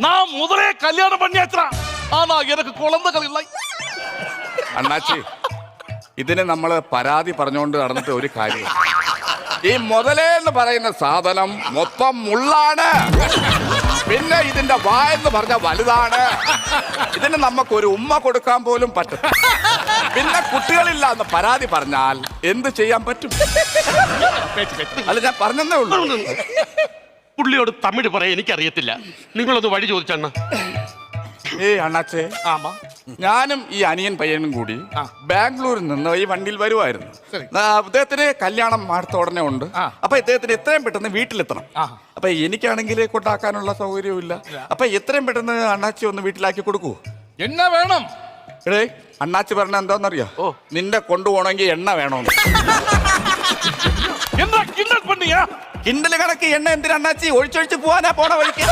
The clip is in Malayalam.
நான் முதலே கல்யாணம் பண்ணியாச்சுடா. ஆனா எனக்கு குழந்தைகள் இல்லை. അണ്ണാച്ചി ഇതിന് നമ്മള് പരാതി പറഞ്ഞുകൊണ്ട് നടന്നിട്ട് ഒരു കാര്യം. ഈ മുതലേ എന്ന് പറയുന്ന സാധനം മൊത്തം മുള്ളാണ്. പിന്നെ ഇതിന്റെ വായെന്ന് പറഞ്ഞ വലുതാണ്. ഇതിന് നമുക്കൊരു ഉമ്മ കൊടുക്കാൻ പോലും പറ്റും. പിന്നെ കുട്ടികളില്ല എന്ന് പരാതി പറഞ്ഞാൽ എന്ത് ചെയ്യാൻ പറ്റും? അല്ല, ഞാൻ പറഞ്ഞതേ ഉള്ളൂ. പുള്ളിയോട് തമിഴ് പറയാൻ എനിക്കറിയത്തില്ല. നിങ്ങളൊന്ന് വഴി ചോദിച്ചണ്ണ. ഏയ് അണ്ണാച്ചേ, ஆமா. ഞാനും ഈ അനിയൻ പയ്യനും കൂടി ബാംഗ്ലൂരിൽ നിന്ന് ഈ വണ്ടിയിൽ വരുമായിരുന്നു. അദ്ദേഹത്തിന് കല്യാണം അടുത്ത ഉടനെ ഉണ്ട്. അപ്പൊ ഇദ്ദേഹത്തിന് എത്രയും പെട്ടെന്ന് വീട്ടിലെത്തണം. അപ്പൊ എനിക്കാണെങ്കിൽ കൊണ്ടാക്കാനുള്ള സൗകര്യവും ഇല്ല. അപ്പൊ എത്രയും പെട്ടെന്ന് അണ്ണാച്ചി ഒന്ന് വീട്ടിലാക്കി കൊടുക്കൂ. என்ன வேணும்? എടേ, അണ്ണാച്ചി പറഞ്ഞ എന്താന്നറിയോ? നിന്റെ കൊണ്ടുപോകണമെങ്കിൽ എണ്ണ വേണമെന്ന്. என்ன கிண்டல் பண்ணியா? കിണ്ടല് കണക്ക് എണ്ണ എന്തിനാ അണ്ണാച്ചി? ഒഴിച്ചൊഴിച്ച് പോവാനാ പോണ വഴിക്ക്.